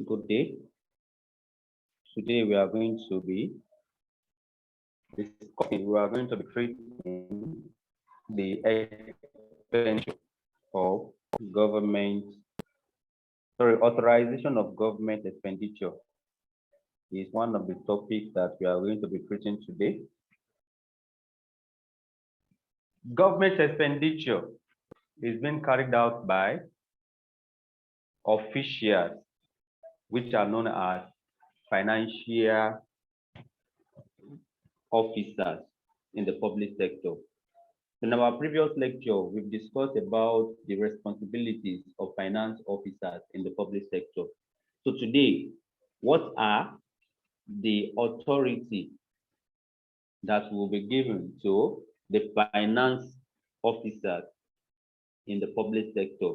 Good day. Today we are going to be discussing, we are going to be treating the expenditure of government, authorization of government expenditure is one of the topics that we are going to be treating today. Government expenditure is being carried out by officials, which are known as financial officers in the public sector. In our previous lecture, we've discussed about the responsibilities of finance officers in the public sector. So today, what are the authority that will be given to the finance officers in the public sector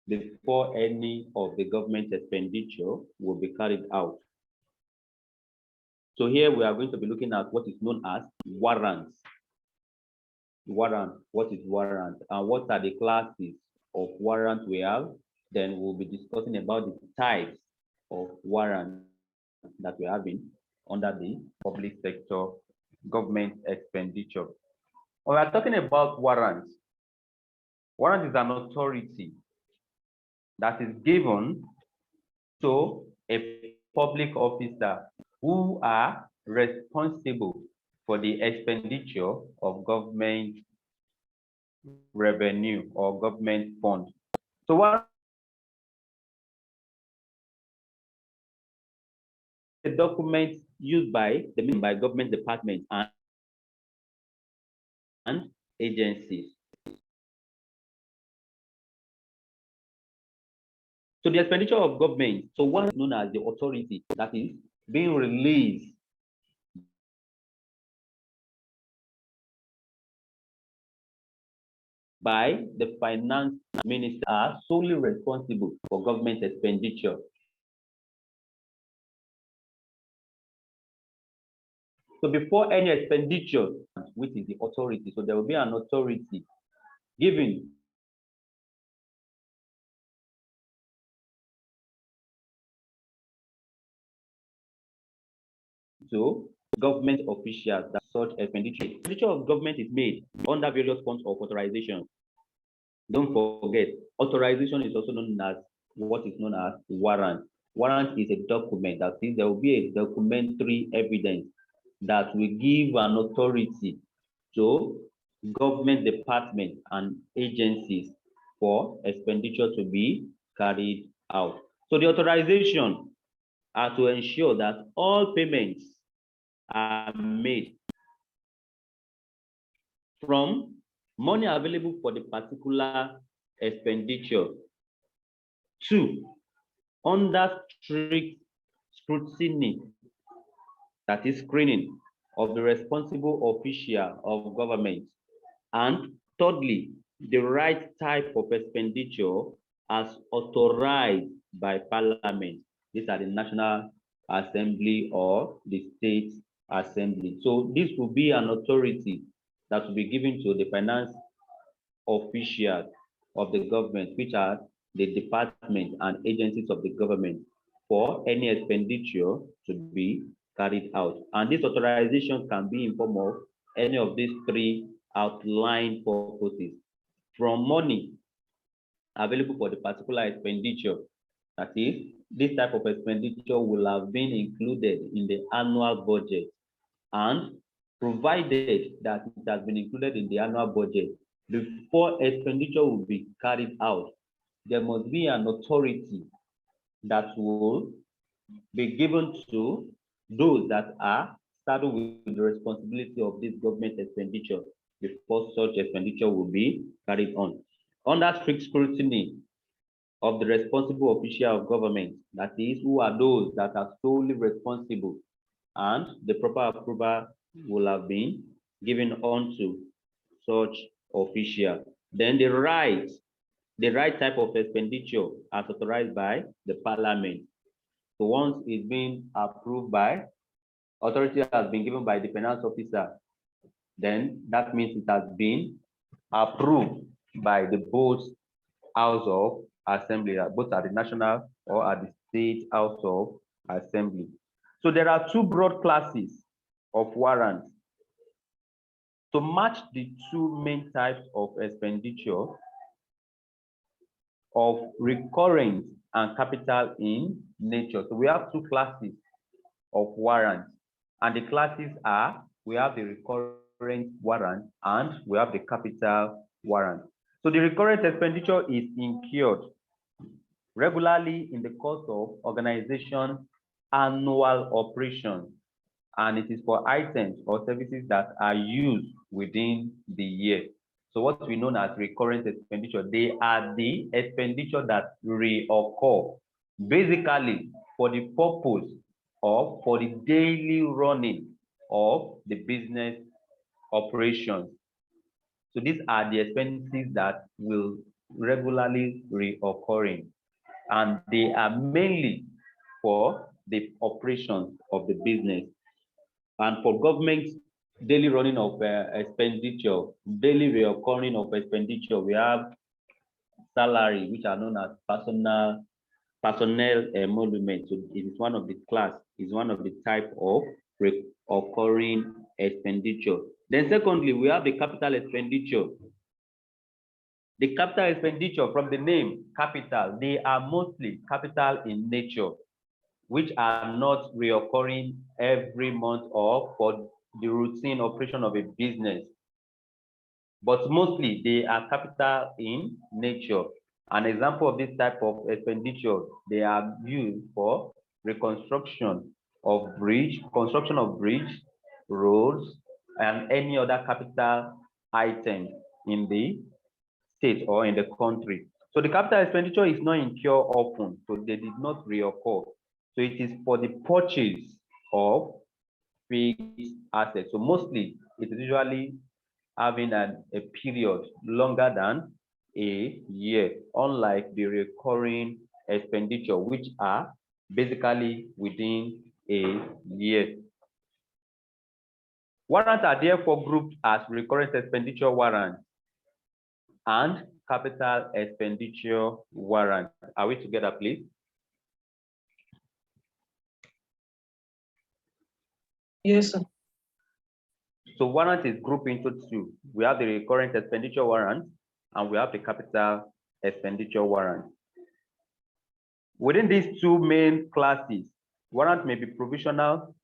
before any of the government expenditure will be carried out? So here we are going to be looking at what is known as warrants. Warrant, what is warrant, and what are the classes of warrant we have? Then we'll be discussing about the types of warrant that we're having under the public sector government expenditure. When we're talking about warrants, warrant is an authority that is given to a public officer who are responsible for the expenditure of government revenue or government fund. So what the documents used by government departments and agencies. So the expenditure of government, so what is known as the authority that is being released by the finance minister are solely responsible for government expenditure. So before any expenditure, which is the authority, so there will be an authority given to government officials that such expenditure. Expenditure of government is made under various forms of authorization. Don't forget, authorization is also known as what is known as warrant. Warrant is a document that means there will be a documentary evidence that will give an authority to government departments and agencies for expenditure to be carried out. So the authorization are to ensure that all payments are made from money available for the particular expenditure to under strict scrutiny, that is screening of the responsible official of government, and thirdly, the right type of expenditure as authorized by parliament. These are the National Assembly or the State Assembly. So this will be an authority that will be given to the finance officials of the government, which are the departments and agencies of the government, for any expenditure to be carried out. And this authorization can be in form of any of these three outlined purposes: from money available for the particular expenditure, that is, this type of expenditure will have been included in the annual budget, and provided that it has been included in the annual budget, before expenditure will be carried out, there must be an authority that will be given to those that are saddled with the responsibility of this government expenditure before such expenditure will be carried on. Under strict scrutiny of the responsible official of government, that is, who are those that are solely responsible, and the proper approval will have been given onto such official. Then the right type of expenditure as authorized by the parliament. So once it's been approved by, authority has been given by the finance officer, then that means it has been approved by the both House of Assembly, both at the national or at the State House of Assembly. So there are two broad classes of warrants. To match the two main types of expenditure of recurrent and capital in nature. So we have two classes of warrants, and the classes are, we have the recurrent warrant and we have the capital warrant. So the recurrent expenditure is incurred regularly in the course of organization annual operations, and it is for items or services that are used within the year. So what we know as recurrent expenditure, they are the expenditure that reoccur basically for the purpose of, for the daily running of the business operations. So these are the expenses that will regularly reoccurring, and they are mainly for the operations of the business. And for government daily running of expenditure, daily reoccurring of expenditure, we have salary, which are known as personnel emolument. So it is one of the class, is one of the type of recurring expenditure. Then secondly, we have the capital expenditure. The capital expenditure, from the name capital, they are mostly capital in nature, which are not reoccurring every month or for the routine operation of a business. But mostly they are capital in nature. An example of this type of expenditure, they are used for reconstruction of bridge, construction of bridge, roads, and any other capital item in the state or in the country. So the capital expenditure is not incurred often, so they did not reoccur. So it is for the purchase of fixed assets. So mostly it is usually having a period longer than a year, unlike the recurring expenditure, which are basically within a year. Warrants are therefore grouped as recurrent expenditure warrants and capital expenditure warrant. Are we together, please? Yes, sir. So warrant is grouped into two. We have the recurrent expenditure warrant and we have the capital expenditure warrant. Within these two main classes, warrant may be provisional,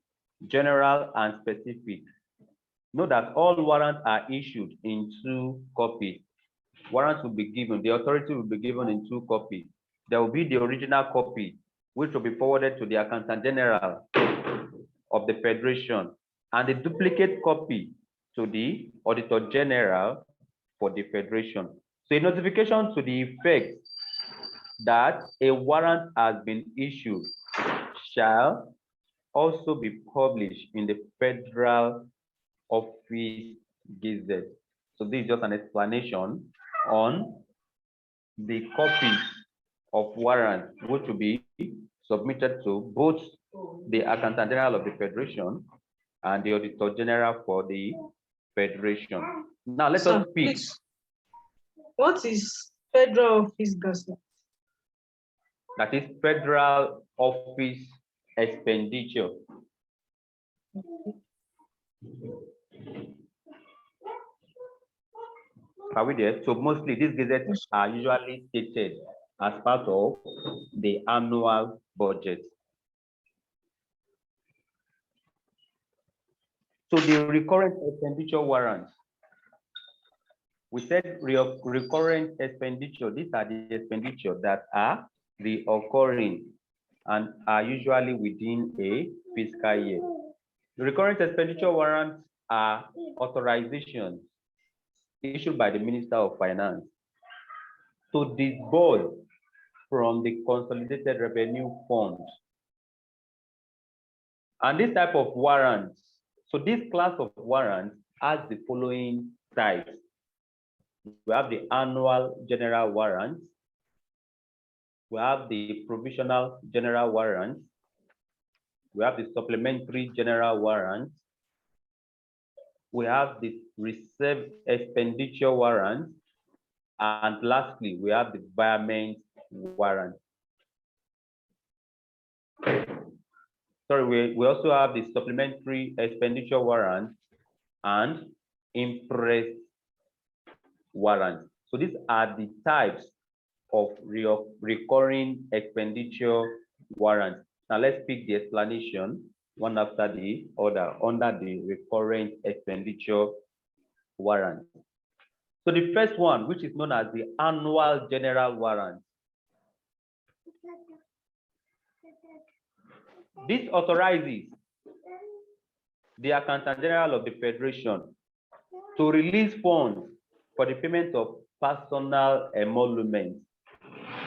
general, and specific. Note that all warrants are issued in two copies. Warrants will be given, the authority will be given in two copies. There will be the original copy, which will be forwarded to the Accountant General of the Federation, and the duplicate copy to the Auditor General for the Federation. So a notification to the effect that a warrant has been issued shall also be published in the Federal Office Gazette. So this is just an explanation on the copies of warrants, which will be submitted to both the Accountant General of the Federation and the Auditor General for the Federation. Now let us speak. Please, what is Federal Office Gazette? That is Federal Office Expenditure. Are we there? So mostly these gazettes are usually stated as part of the annual budget. So the recurrent expenditure warrants. We said recurrent expenditure, these are the expenditure that are reoccurring and are usually within a fiscal year. The recurrent expenditure warrants are authorizations issued by the Minister of Finance to disburse from the Consolidated Revenue Fund. And this type of warrants, so this class of warrants has the following types. We have the annual general warrants. We have the provisional general warrants. We have the supplementary general warrants. We have the reserve expenditure warrants. And lastly, we have the environment warrant. Sorry, we also have the supplementary expenditure warrant and impress warrant. So these are the types of recurring expenditure warrants. Now let's pick the explanation one after the other under the recurrent expenditure warrant. So the first one, which is known as the annual general warrant. This authorizes the Accountant General of the Federation to release funds for the payment of personal emoluments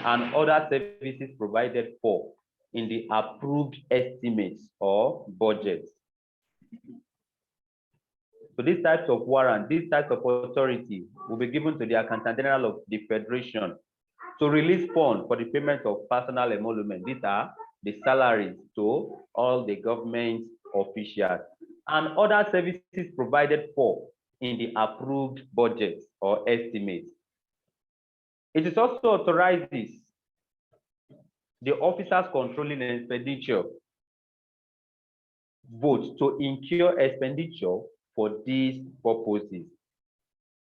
and other services provided for in the approved estimates or budgets. So these types of warrant, these types of authority will be given to the Accountant General of the Federation to release funds for the payment of personal emolument. These are the salaries to all the government officials and other services provided for in the approved budgets or estimates. It is also authorizes the officers controlling expenditure vote to incur expenditure for these purposes.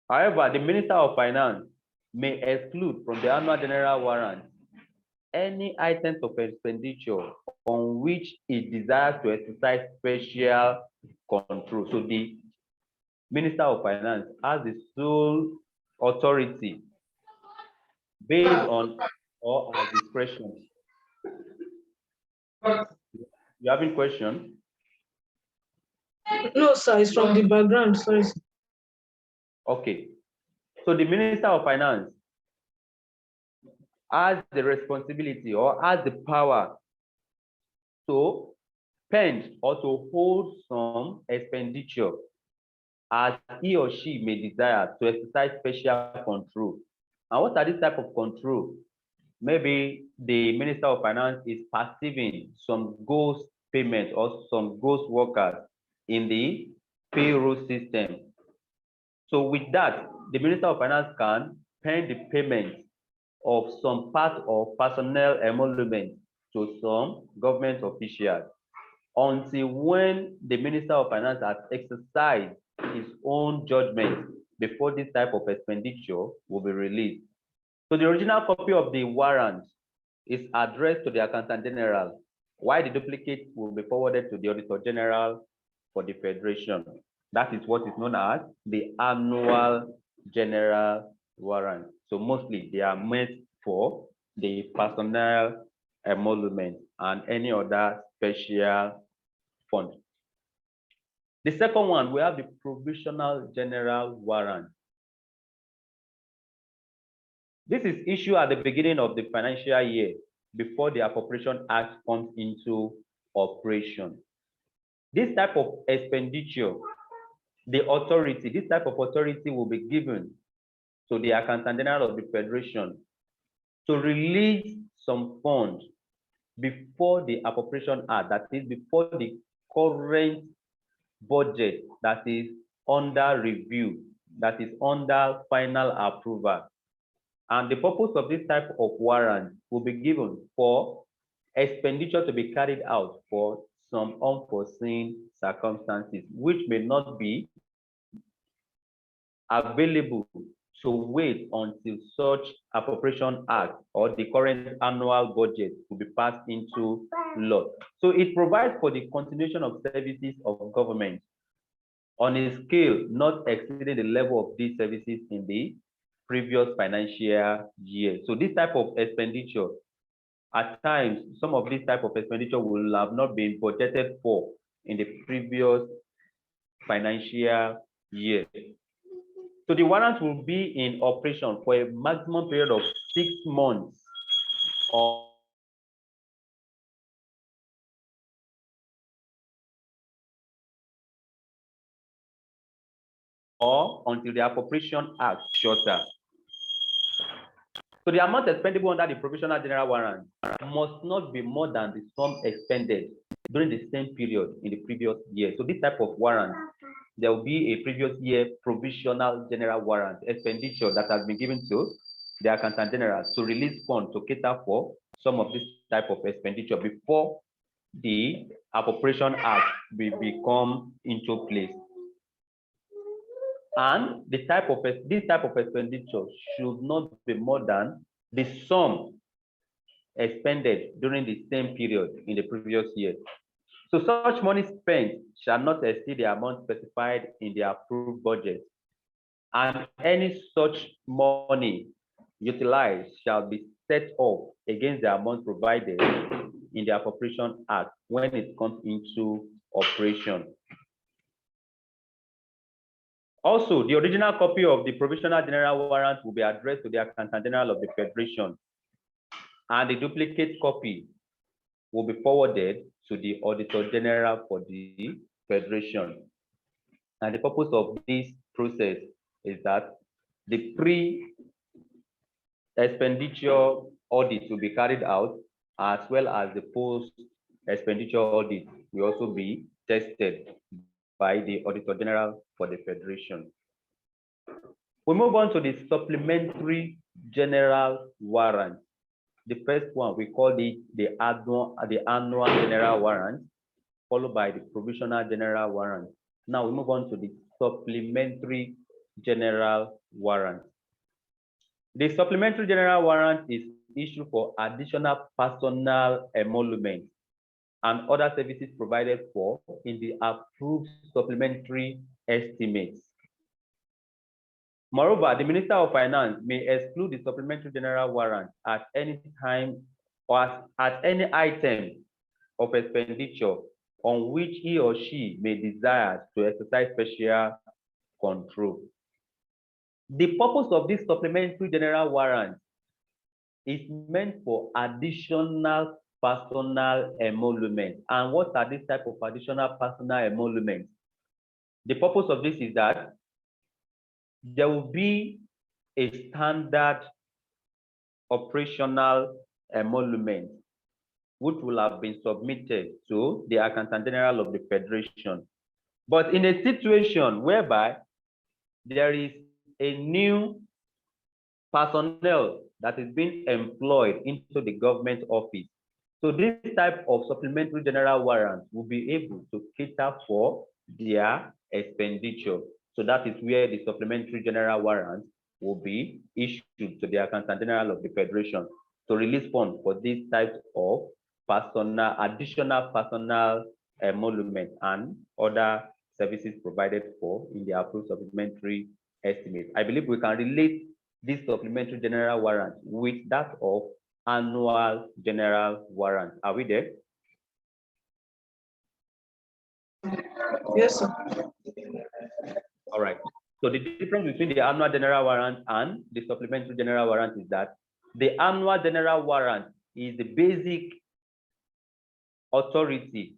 However, the Minister of Finance may exclude from the annual general warrant any items of expenditure on which it desires to exercise special control. So the Minister of Finance has the sole authority based on or at discretion. You having question? No, sir, it's from the background. Sorry. Okay. So the Minister of Finance has the responsibility or has the power to spend or to hold some expenditure as he or she may desire to exercise special control. And what are these type of control? Maybe the Minister of Finance is perceiving some ghost payment or some ghost workers in the payroll system. So with that, the Minister of Finance can pay the payment of some part of personnel emolument to some government officials until when the Minister of Finance has exercised his own judgment before this type of expenditure will be released. So the original copy of the warrant is addressed to the Accountant General, while the duplicate will be forwarded to the Auditor General for the Federation. That is what is known as the annual general warrant. So mostly they are meant for the personnel emolument and any other special fund. The second one, we have the provisional general warrant. This is issued at the beginning of the financial year before the Appropriation Act comes into operation. This type of expenditure, this type of authority will be given to the Accountant General of the Federation to release some funds before the Appropriation Act, that is before the current budget that is under review, that is under final approval. And the purpose of this type of warrant will be given for expenditure to be carried out for some unforeseen circumstances, which may not be available to wait until such Appropriation Act or the current annual budget will be passed into law. So it provides for the continuation of services of government on a scale not exceeding the level of these services in the previous financial year. So this type of expenditure, at times, some of this type of expenditure will have not been budgeted for in the previous financial year. So the warrant will be in operation for a maximum period of 6 months or until the Appropriation Act shorter. So the amount expendable under the provisional general warrant must not be more than the sum expended during the same period in the previous year. So this type of warrant, there will be a previous year provisional general warrant expenditure that has been given to the Accountant General to release funds to cater for some of this type of expenditure before the Appropriation Act will become into place. And this type of expenditure should not be more than the sum expended during the same period in the previous year. So such money spent shall not exceed the amount specified in the approved budget, and any such money utilized shall be set off against the amount provided in the Appropriation Act when it comes into operation. Also, the original copy of the Provisional General Warrant will be addressed to the Accountant General of the Federation, and the duplicate copy will be forwarded to the Auditor General for the Federation. And the purpose of this process is that the pre-expenditure audit will be carried out, as well as the post-expenditure audit will also be tested by the Auditor General for the Federation. We move on to the Supplementary General Warrant. The first one, we call it the annual General Warrant, followed by the Provisional General Warrant. Now we move on to the Supplementary General Warrant. The Supplementary General Warrant is issued for additional personal emolument and other services provided for in the approved supplementary estimates. Moreover, the Minister of Finance may exclude the Supplementary General Warrant at any time or at any item of expenditure on which he or she may desire to exercise special control. The purpose of this Supplementary General Warrant is meant for additional personal emolument. And what are these type of additional personal emoluments? The purpose of this is that there will be a standard operational emolument which will have been submitted to the Accountant General of the Federation. But in a situation whereby there is a new personnel that is being employed into the government office, so this type of Supplementary General Warrant will be able to cater for their expenditure. So that is where the Supplementary General Warrant will be issued to the Accountant General of the Federation to release funds for these types of additional personal emolument and other services provided for in the approved supplementary estimate. I believe we can relate this Supplementary General Warrant with that of Annual General Warrant. Are we there? Yes, sir. All right. So the difference between the Annual General Warrant and the Supplementary General Warrant is that the Annual General Warrant is the basic authority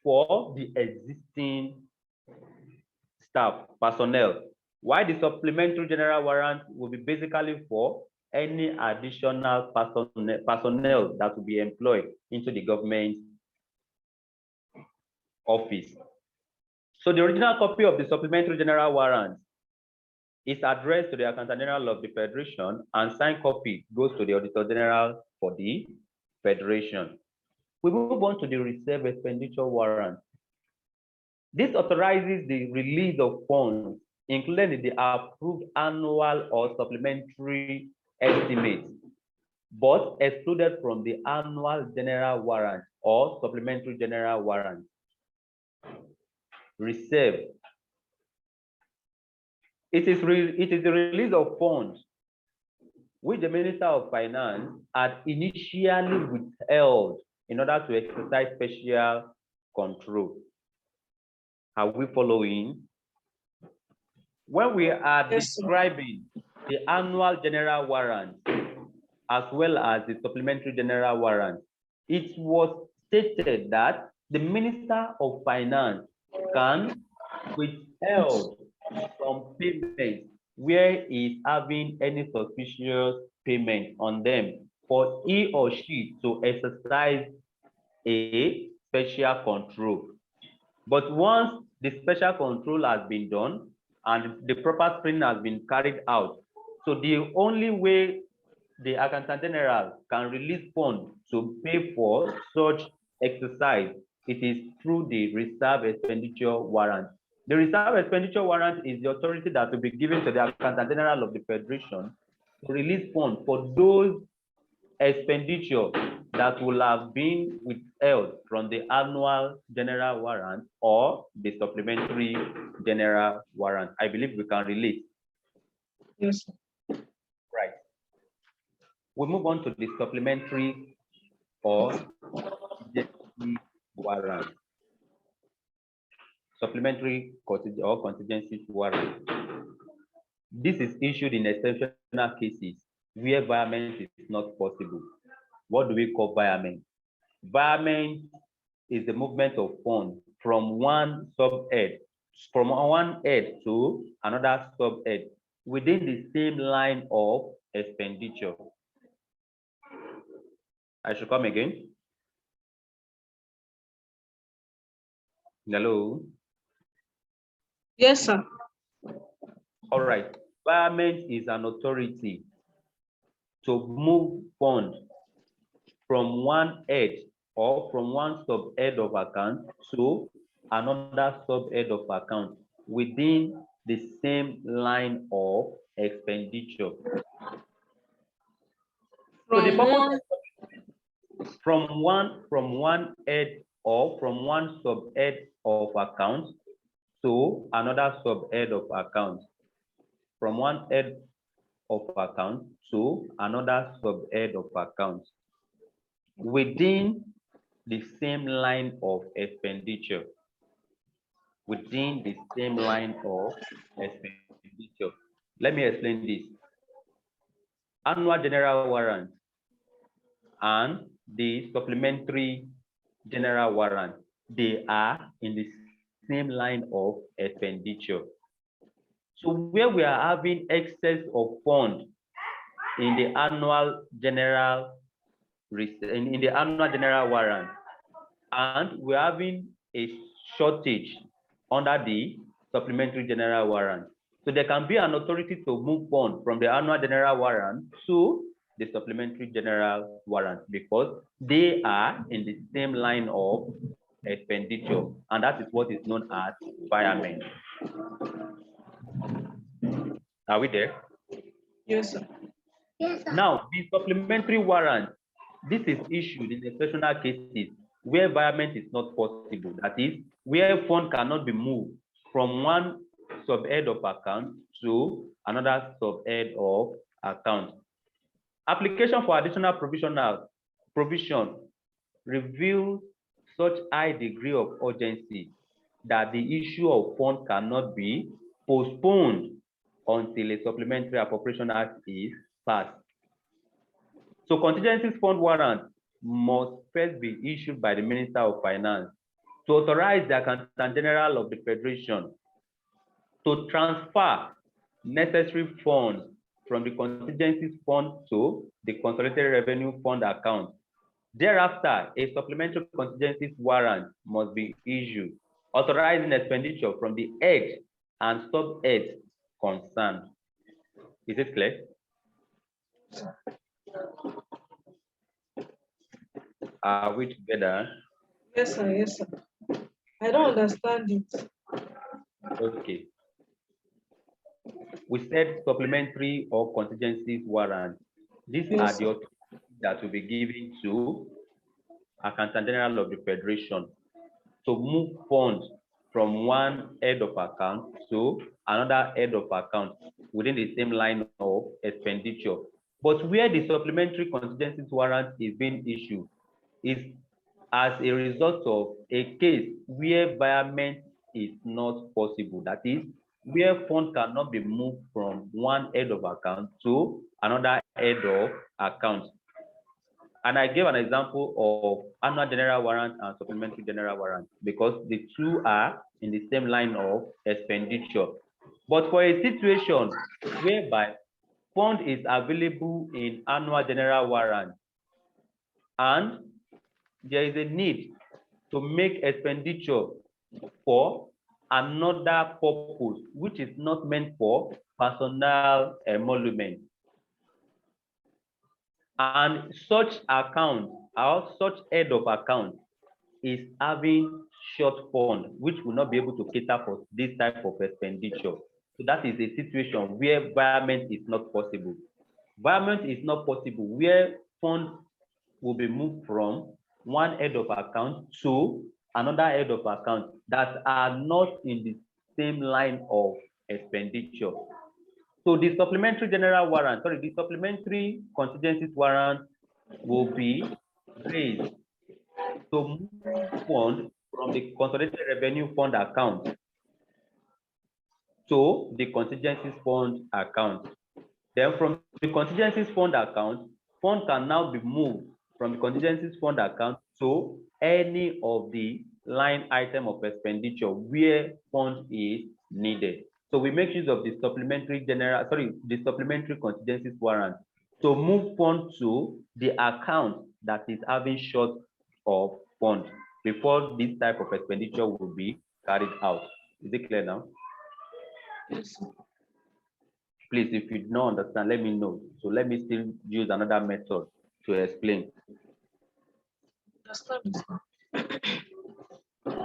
for the existing staff, personnel, while the Supplementary General Warrant will be basically for any additional personnel that will be employed into the government office. So the original copy of the Supplementary General Warrant is addressed to the Accountant General of the Federation, and signed copy goes to the Auditor General for the Federation. We move on to the Reserve Expenditure Warrant. This authorizes the release of funds included in the approved annual or supplementary estimates, but excluded from the Annual General Warrant or Supplementary General Warrant. Reserve. It is the release of funds which the Minister of Finance had initially withheld in order to exercise special control. Are we following? When we are describing the Annual General Warrant as well as the Supplementary General Warrant, it was stated that the Minister of Finance can withhold from payments where he is having any suspicious payment on them for he or she to exercise a special control. But once the special control has been done and the proper screening has been carried out, so the only way the Accountant General can release funds to pay for such exercised, it is through the reserve expenditure warrant. The reserve expenditure warrant is the authority that will be given to the Accountant General of the Federation to release funds for those expenditure that will have been withheld from the annual general warrant or the supplementary general warrant. I believe we can relate. Yes, sir. Right. We move on to the supplementary or warrant. Supplementary or contingency warrant. This is issued in exceptional cases where virement is not possible. What do we call virement? Virement is the movement of funds from one subhead, from one head to another subhead within the same line of expenditure. I should come again. Hello. Yes, sir. All right. Virement is an authority to move funds from one head or from one subhead of account to another subhead of account within the same line of expenditure. So the purpose from one head or from one subhead of account to another subhead of account, from one head of account to another subhead of account within the same line of expenditure. Within the same line of expenditure. Let me explain this. Annual general warrant and the supplementary general warrant, they are in the same line of expenditure. So where we are having excess of funds in the annual general warrant, and we're having a shortage under the supplementary general warrant. So there can be an authority to move funds from the annual general warrant to the supplementary general warrant because they are in the same line of expenditure, and that is what is known as virement. Are we there? Yes, sir. Yes, sir. Now, the supplementary warrant, this is issued in exceptional cases where virement is not possible. That is, where funds cannot be moved from one subhead of account to another subhead of account. Application for additional provision reveals such high degree of urgency that the issue of funds cannot be postponed until a supplementary appropriation act is passed. So contingency fund warrant must first be issued by the Minister of Finance to authorize the Accountant General of the Federation to transfer necessary funds from the contingency fund to the consolidated revenue fund account. Thereafter, a supplementary contingency warrant must be issued, authorizing expenditure from the head and subhead concerned. Is it clear? Are we together? Yes, sir. Yes, sir. I don't understand it. Okay. We said supplementary or contingency warrant. These Yes, are sir. the authorities that will be given to Accountant General of the Federation to move funds from one head of account to another head of account within the same line of expenditure. But where the supplementary contingency warrant is being issued is as a result of a case where virement is not possible. That is, where funds cannot be moved from one head of account to another head of account. And I gave an example of annual general warrant and supplementary general warrant because the two are in the same line of expenditure. But for a situation whereby fund is available in annual general warrant and there is a need to make expenditure for another purpose, which is not meant for personal emolument. And such account or such head of account is having short fund, which will not be able to cater for this type of expenditure. So that is a situation where environment is not possible. Environment is not possible where funds will be moved from one head of account to another head of account that are not in the same line of expenditure. So the supplementary general warrant, sorry, the supplementary contingencies warrant will be raised to move fund from the consolidated revenue fund account to the contingencies fund account. Then from the contingencies fund account, fund can now be moved from the contingencies fund account to any of the line item of expenditure where fund is needed. So we make use of the supplementary contingencies warrant to move fund to the account that is having short of fund before this type of expenditure will be carried out. Is it clear now? Yes, sir. Please, if you don't understand, let me know. So let me still use another method to explain. Understand, sir.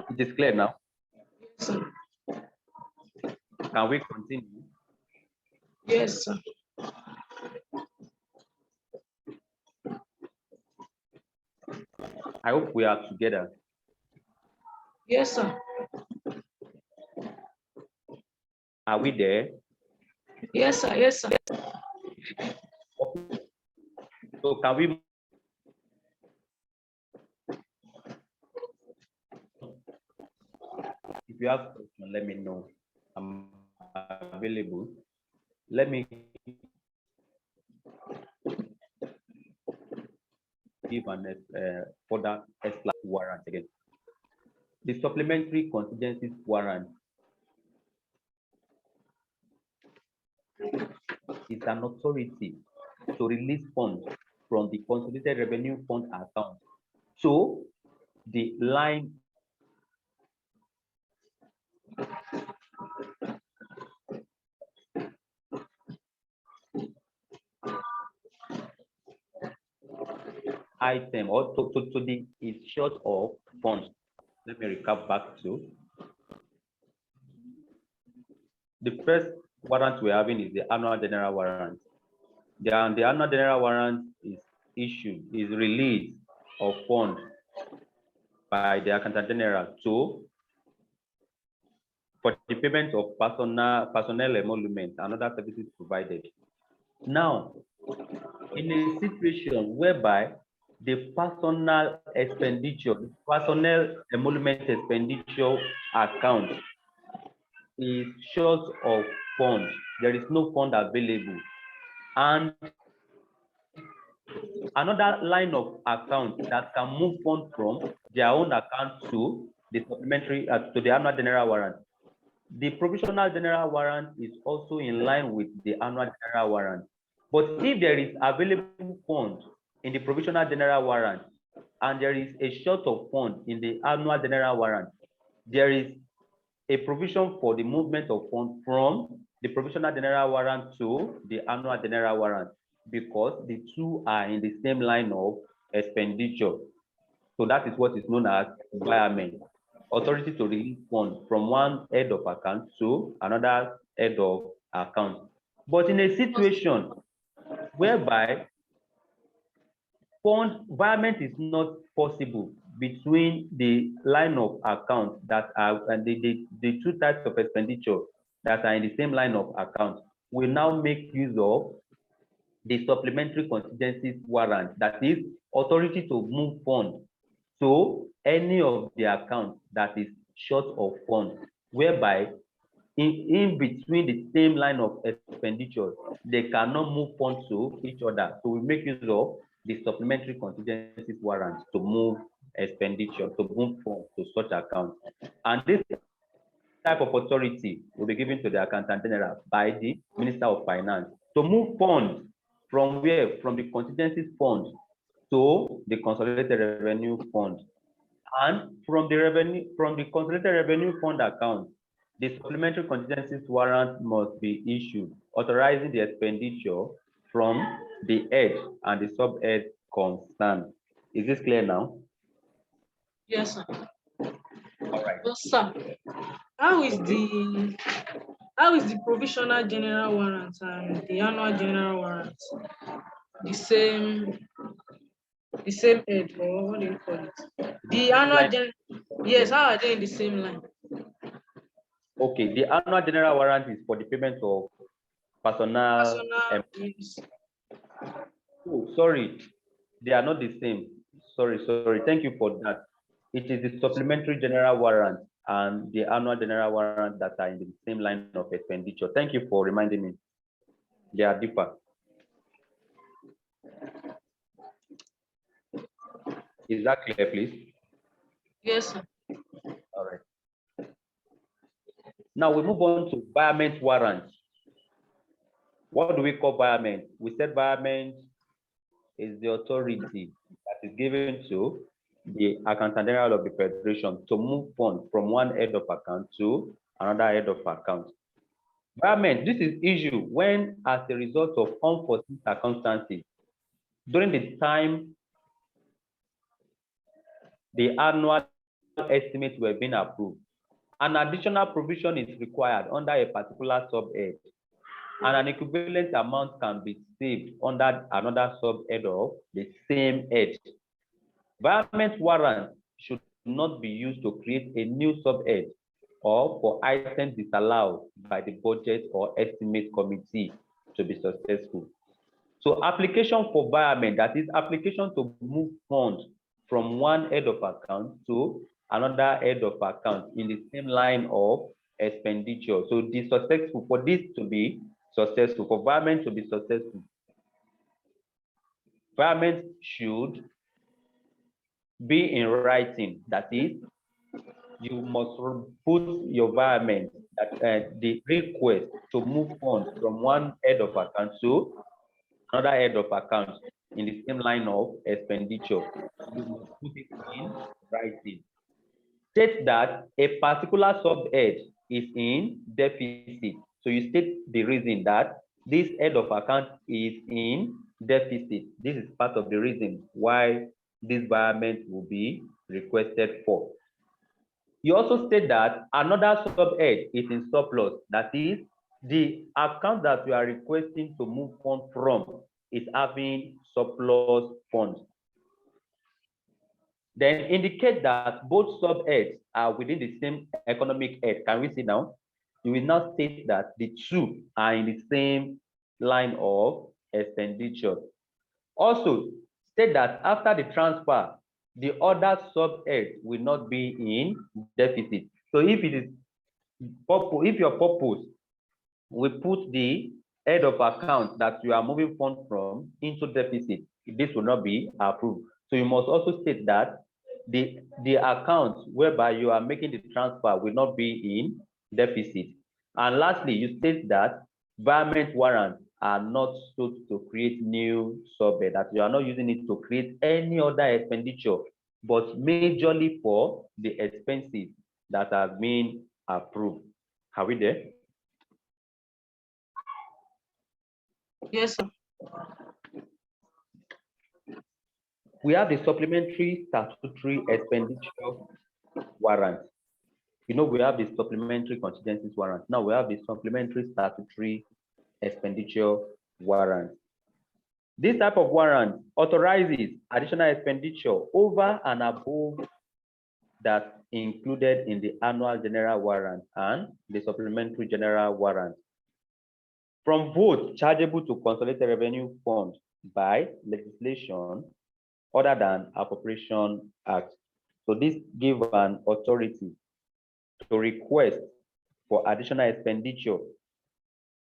It is clear now. Yes, sir. Can we continue? Yes, sir. I hope we are together. Yes, sir. Are we there? Yes, sir. Yes, sir. So can we? If you have questions, let me know. I'm available. Let me give an further warrant again. The supplementary contingencies warrant is an authority to release funds from the consolidated revenue fund account to the line item or to the is short of funds. Let me recap back to the first warrant we're having is the annual general warrant. The annual general warrant is release of funds by the accountant general for the payment of personnel emolument and other services provided. Now, in a situation whereby the personnel emolument expenditure account is short of funds, there is no fund available, and another line of account that can move funds from their own account to the supplementary to the annual general warrant. The provisional general warrant is also in line with the annual general warrant. But if there is available funds in the provisional general warrant and there is a short of funds in the annual general warrant, there is a provision for the movement of funds from the provisional general warrant to the annual general warrant because the two are in the same line of expenditure. So that is what is known as environment. Authority to release funds from one head of account to another head of account. But in a situation whereby fund environment is not possible between the line of account that are and the two types of expenditure that are in the same line of account, we now make use of the supplementary contingencies warrant, that is authority to move funds to any of the accounts that is short of funds, whereby in between the same line of expenditure, they cannot move funds to each other. So we make use of the supplementary contingencies warrant to move expenditure, to move funds to such accounts. And this type of authority will be given to the accountant general by the Minister of Finance to move funds from where? From the contingencies fund to the consolidated revenue fund. And from the consolidated revenue fund account, the supplementary contingencies warrant must be issued, authorizing the expenditure from the head and the sub-head concerned. Is this clear now? Yes, sir. All right. But sir, how is the provisional general warrant and the annual general warrant the same head, or what do you call it? The annual Line. gen Yes, how are they in the same line? Okay, the annual general warrant is for the payment of personnel. Personal, yes. Oh, sorry, they are not the same. Sorry. Thank you for that. It is the supplementary general warrant and the annual general warrant that are in the same line of expenditure. Thank you for reminding me. They are different. Is that clear, please? Yes, sir. All right. Now we move on to environment warrant. What do we call environment? We said environment is the authority that is given to the accountant general of the federation to move funds from one head of account to another head of account. Environment, this is issue when, as a result of unforeseen circumstances, during the time the annual estimates were being approved, an additional provision is required under a particular subhead, and an equivalent amount can be saved under another subhead of the same head. Environment warrant should not be used to create a new subhead or for items disallowed by the budget or estimate committee to be successful. So application for environment, that is application to move funds from one head of account to another head of account in the same line of expenditure. So the successful, for this to be successful, for environment to be successful, environment should be in writing. That is, you must put your environment that the request to move funds from one head of account to another head of account in the same line of expenditure. You must put it in writing. State that a particular subhead is in deficit. So you state the reason that this head of account is in deficit. This is part of the reason why this environment will be requested for. You also state that another subhead is in surplus. That is, the account that you are requesting to move funds from is having surplus funds. Then indicate that both subheads are within the same economic head. Can we see now? You will now state that the two are in the same line of expenditure. Also, state that after the transfer, the other subhead will not be in deficit. So if it is if your purpose we put the head of account that you are moving funds from into deficit, this will not be approved. So you must also state that the account whereby you are making the transfer will not be in deficit. And lastly, you state that environment warrants are not sought to create new subhead, that you are not using it to create any other expenditure, but majorly for the expenses that have been approved. Are we there? Yes, sir. We have the supplementary statutory expenditure warrant. You know, we have the supplementary contingencies warrant. Now we have the supplementary statutory expenditure warrant. This type of warrant authorizes additional expenditure over and above that included in the annual general warrant and the supplementary general warrant from votes chargeable to consolidated revenue fund by legislation other than Appropriation Act. So this gives an authority to request for additional expenditure,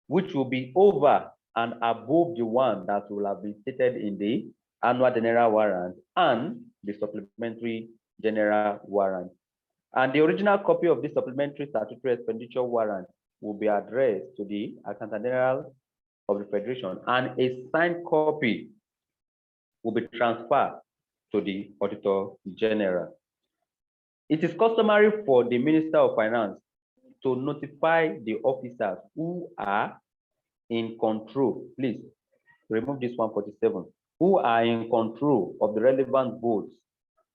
which will be over and above the one that will have been stated in the annual general warrant and the supplementary general warrant. And the original copy of this supplementary statutory expenditure warrant will be addressed to the Accountant General of the Federation, and a signed copy will be transferred to the Auditor General. It is customary for the Minister of Finance to notify the officers who are in control, please remove this 147, who are in control of the relevant votes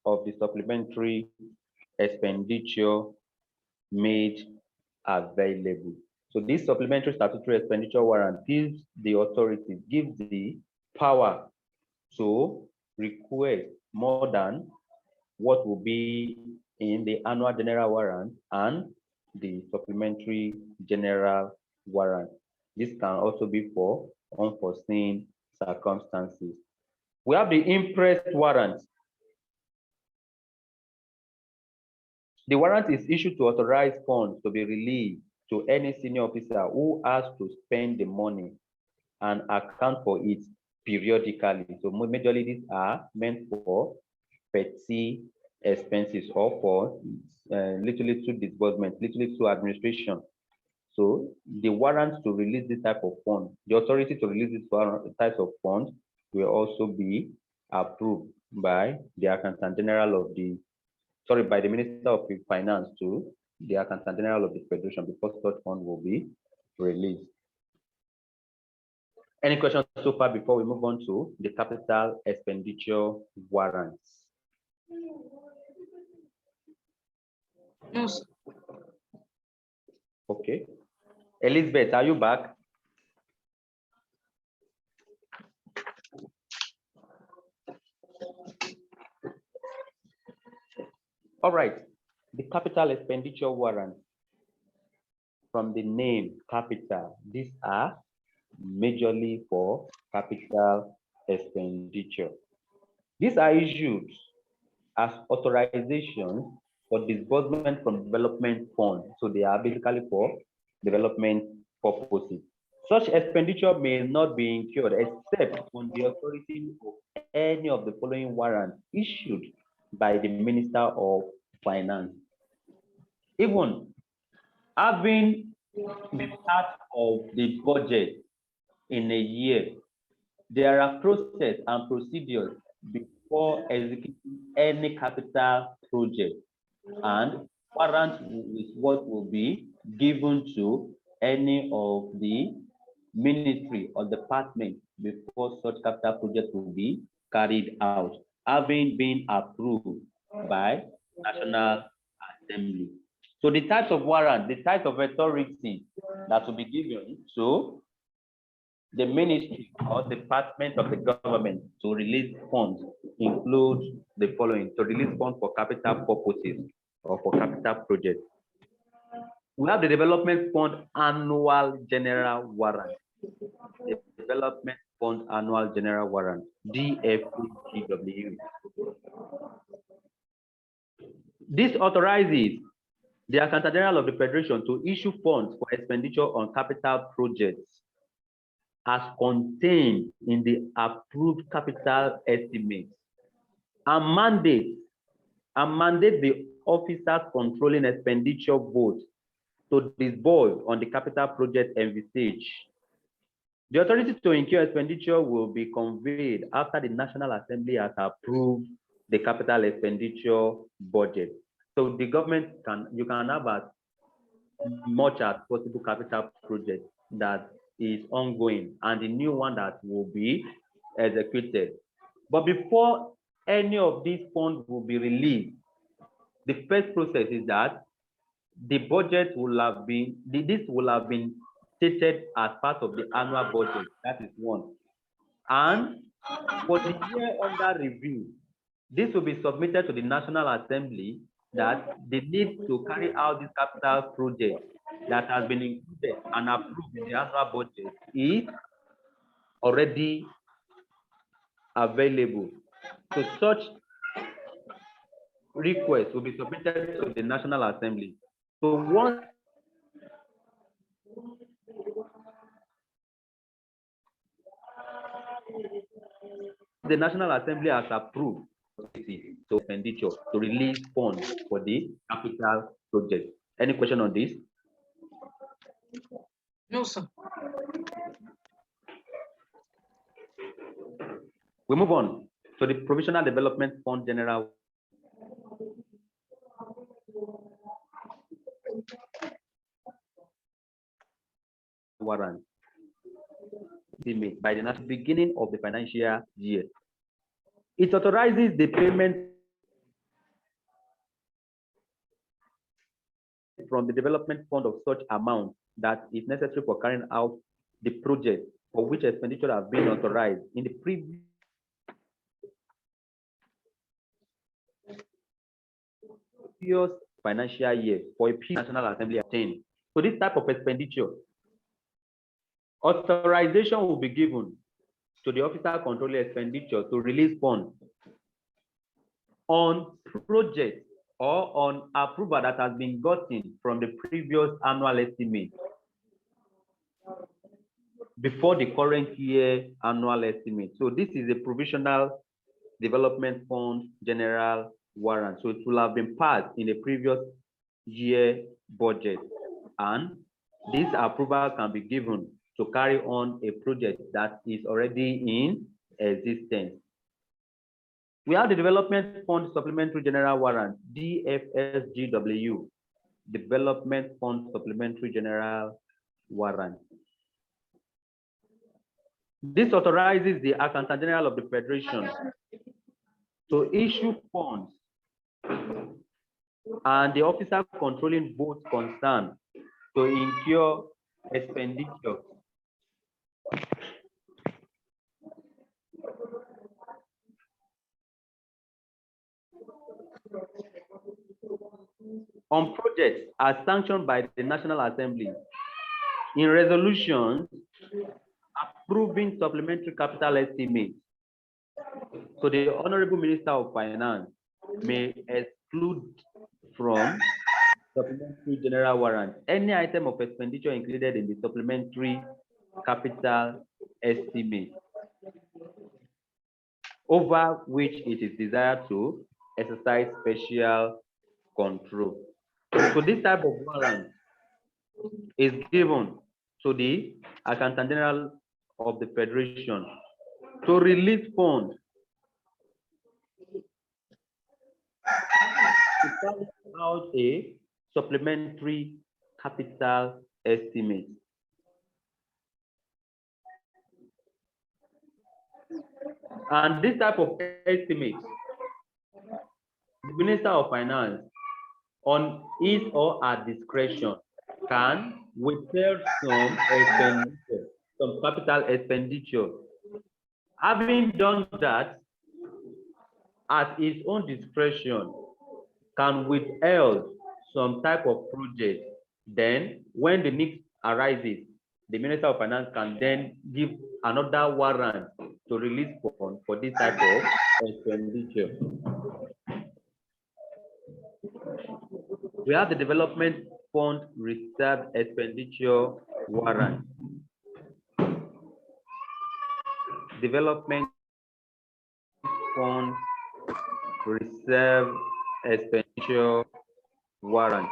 of the supplementary expenditure made available. So this supplementary statutory expenditure warrant gives the authority, gives the power to request more than what will be in the annual general warrant and the supplementary general warrant. This can also be for unforeseen circumstances. We have the imprest warrant. The warrant is issued to authorize funds to be released to any senior officer who has to spend the money and account for it periodically. So majorly these are meant for petty expenses or for little disbursement, little administration. So the warrants to release this type of fund, the authority to release this type of funds will also be approved by the Accountant General of the, by the Minister of Finance to the Accountant General of the Federation before such fund will be released. Any questions so far before we move on to the capital expenditure warrants? No, sir. Okay. Elizabeth, are you back? All right. The capital expenditure warrant, from the name capital, these are majorly for capital expenditure. These are issued as authorization for disbursement from development fund. So they are basically for development purposes. Such expenditure may not be incurred except on the authority of any of the following warrants issued by the Minister of Finance. Even having the part of the budget in a year, there are processes and procedures before executing any capital project, and warrant is what will be given to any of the ministry or department before such capital project will be carried out, having been approved by National Assembly. So the types of warrant, the types of authority that will be given to the ministry or department of the government to release funds include the following: to release funds for capital purposes or for capital projects. We have the Development Fund Annual General Warrant. The Development Fund Annual General Warrant, DFGW. This authorizes the Accountant General of the Federation to issue funds for expenditure on capital projects as contained in the approved capital estimates, and mandate the officers controlling expenditure board to disburse on the capital project envisaged. The authority to incur expenditure will be conveyed after the National Assembly has approved the capital expenditure budget. So the government you can have as much as possible capital project that is ongoing and the new one that will be executed. But before any of these funds will be released, the first process is that the budget will have been, this will have been stated as part of the annual budget. That is one. And for the year under review, this will be submitted to the National Assembly that they need to carry out this capital project that has been included and approved in the annual budget is already available. So such request will be submitted to the National Assembly. So once the National Assembly has approved so expenditure to release funds for the capital project. Any question on this? No, sir. We move on to the Provisional Development Fund General Warrant by the beginning of the financial year. It authorizes the payment released from the development fund of such amount that is necessary for carrying out the project for which expenditure have been authorized in the previous financial year for a National Assembly obtained. So this type of expenditure, authorization will be given to the officer controlling expenditure to release funds on project or on approval that has been gotten from the previous annual estimate before the current year annual estimate. So this is a provisional development fund general warrant. So it will have been passed in the previous year budget, and this approval can be given to carry on a project that is already in existence. We have the Development Fund Supplementary General Warrant, DFSGW, Development Fund Supplementary General Warrant. This authorizes the Accountant General of the Federation to issue funds and the officer controlling both concerned to incur expenditure on projects as sanctioned by the National Assembly in resolutions approving supplementary capital estimates. So the Honorable Minister of Finance may exclude from supplementary general warrant any item of expenditure included in the supplementary capital estimate over which it is desired to exercise special control. So this type of warrant is given to the Accountant General of the Federation to release funds to carry out a supplementary capital estimate. And this type of estimate, the Minister of Finance, on his or her discretion, can withhold some expenditure, some capital expenditure. Having done that, at his own discretion, can withhold some type of project. Then, when the need arises, the Minister of Finance can then give another warrant to release funds for this type of expenditure. We have the Development Fund Reserve Expenditure Warrant. Development Fund Reserve Expenditure Warrant.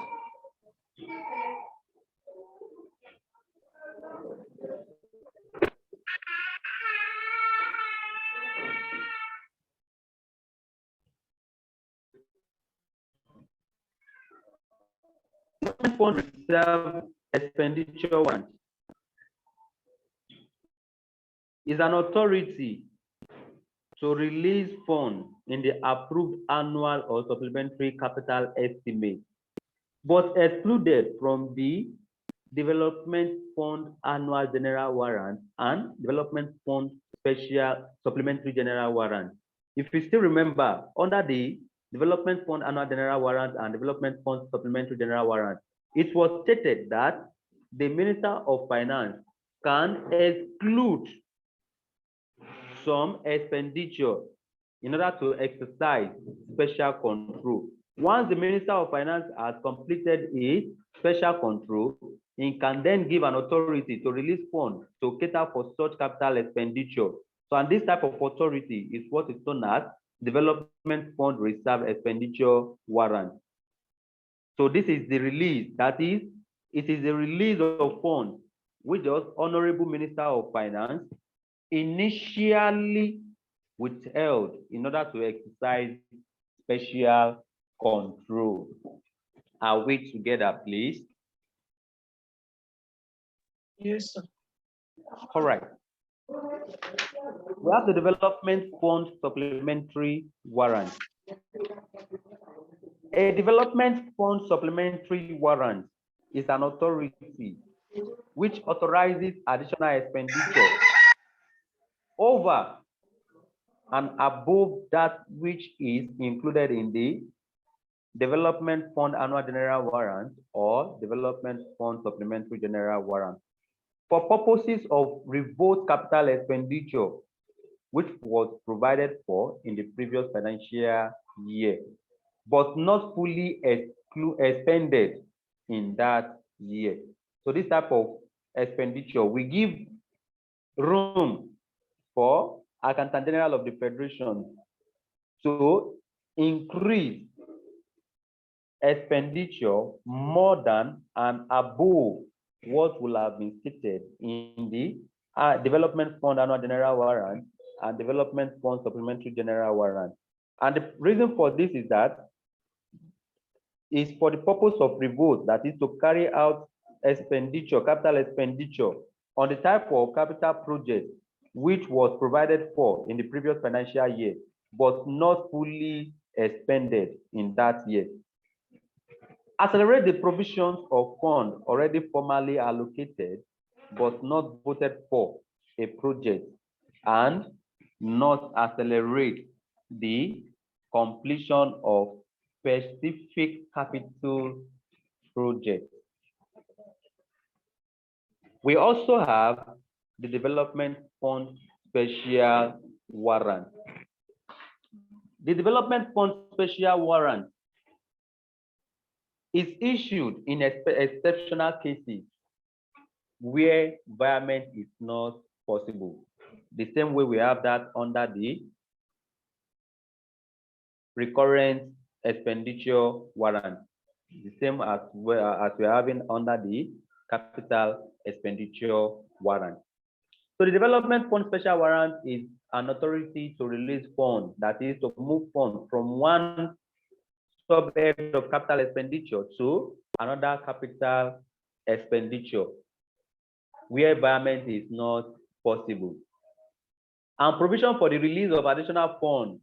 Fund Reserve Expenditure Warrant is an authority to release funds in the approved annual or supplementary capital estimate, but excluded from the Development Fund Annual General Warrant and Development Fund Special Supplementary General Warrant. If you still remember, under the Development Fund Annual General Warrant and Development Fund Supplementary General Warrant, it was stated that the Minister of Finance can exclude some expenditure in order to exercise special control. Once the Minister of Finance has completed his special control, he can then give an authority to release funds to cater for such capital expenditure. So, and this type of authority is what is known as Development Fund Reserve Expenditure Warrant. So this is the release, that is, it is the release of funds which the Honorable Minister of Finance initially withheld in order to exercise special control. Are we together, please? Yes, sir. All right. We have the Development Fund Supplementary Warrant. A development fund supplementary warrant is an authority which authorizes additional expenditure over and above that which is included in the Development Fund Annual General Warrant or Development Fund Supplementary General Warrant for purposes of revolved capital expenditure, which was provided for in the previous financial year, but not fully expended in that year. So this type of expenditure, we give room for Accountant General of the Federation to increase expenditure more than and above what will have been stated in the Development Fund Annual General Warrant and Development Fund Supplementary General Warrant. And the reason for this is that is for the purpose of revolt, that is to carry out expenditure, capital expenditure on the type of capital project which was provided for in the previous financial year, but not fully expended in that year. Accelerate the provisions of funds already formally allocated, but not voted for a project, and not accelerate the completion of specific capital projects. We also have the Development Fund Special Warrant. The Development Fund Special Warrant is issued in exceptional cases where environment is not possible. The same way we have that under the recurrent expenditure warrant, the same as we're having under the capital expenditure warrant. So the Development Fund Special Warrant is an authority to release funds, that is to move funds from one subhead of capital expenditure to another capital expenditure where environment is not possible. And provision for the release of additional funds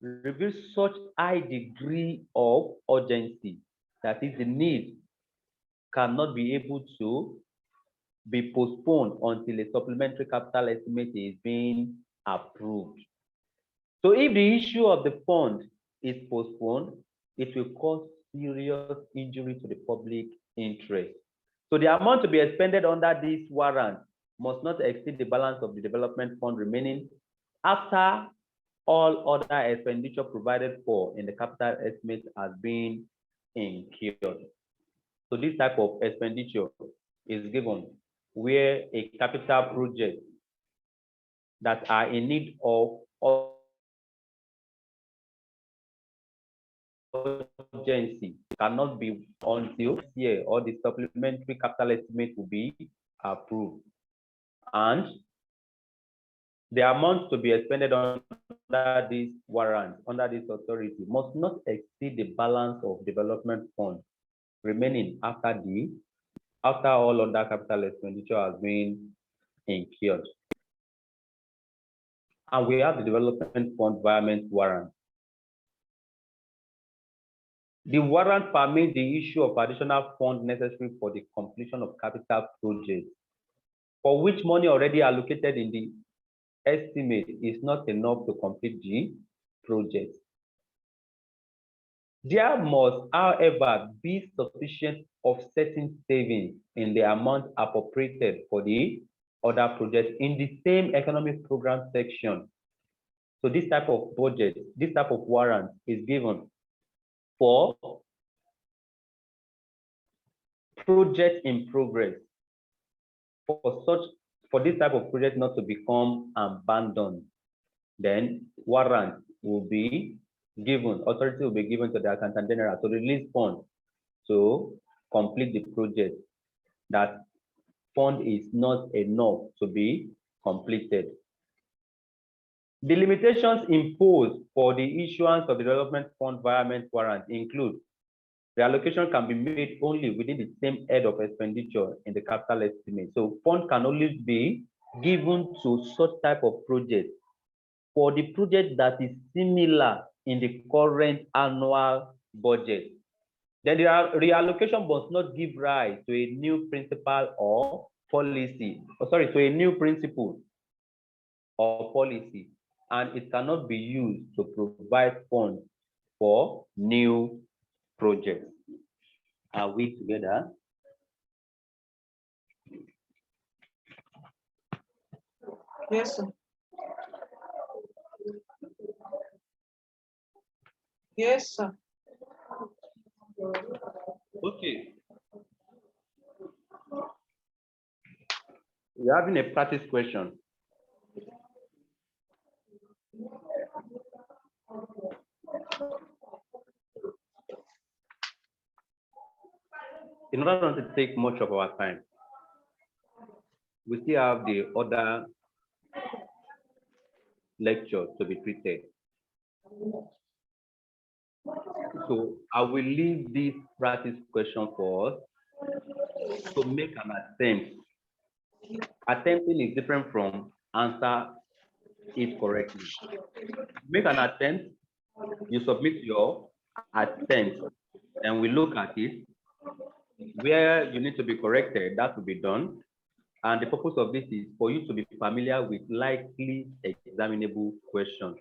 reveals such high degree of urgency that is the need cannot be able to be postponed until a supplementary capital estimate is being approved. So if the issue of the fund is postponed, it will cause serious injury to the public interest. So the amount to be expended under this warrant must not exceed the balance of the development fund remaining after all other expenditure provided for in the capital estimate has been incurred. So this type of expenditure is given where a capital project that are in need of urgency cannot be until year or the supplementary capital estimate will be approved. And the amount to be expended under this warrant, under this authority, must not exceed the balance of development fund remaining after all other capital expenditure has been incurred. And we have the development fund environment warrant. The warrant permits the issue of additional funds necessary for the completion of capital projects, for which money already allocated in the estimate is not enough to complete the project. There must, however, be sufficient offsetting savings in the amount appropriated for the other projects in the same economic program section. So this type of budget, this type of warrant is given for project in progress, for this type of project not to become abandoned. Then warrant will be given, authority will be given to the Accountant General to release funds to complete the project. That fund is not enough to be completed. The limitations imposed for the issuance of the development fund environment warrant include the allocation can be made only within the same head of expenditure in the capital estimate. So fund can only be given to such type of project for the project that is similar in the current annual budget. Then the reallocation must not give rise to a new principle or policy, to a new principle or policy, and it cannot be used to provide funds for new projects. Are we together? Yes, sir. Yes, sir. Okay. We're having a practice question. In order not to take much of our time, we still have the other lecture to be treated. So I will leave this practice question for us to make an attempt. Attempting is different from answer it correctly. Make an attempt, you submit your attempt, and we look at it. Where you need to be corrected, that will be done. And the purpose of this is for you to be familiar with likely examinable questions.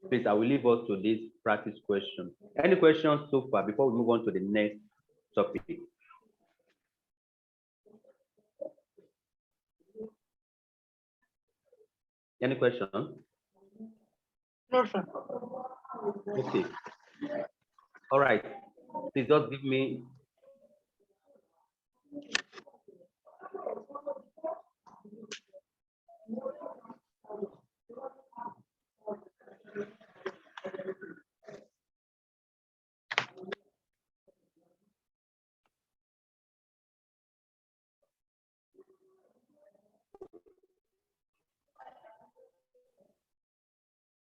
Please, I will leave us to this practice question. Any questions so far before we move on to the next topic? Any questions? No, sir. Okay. All right. Please just give me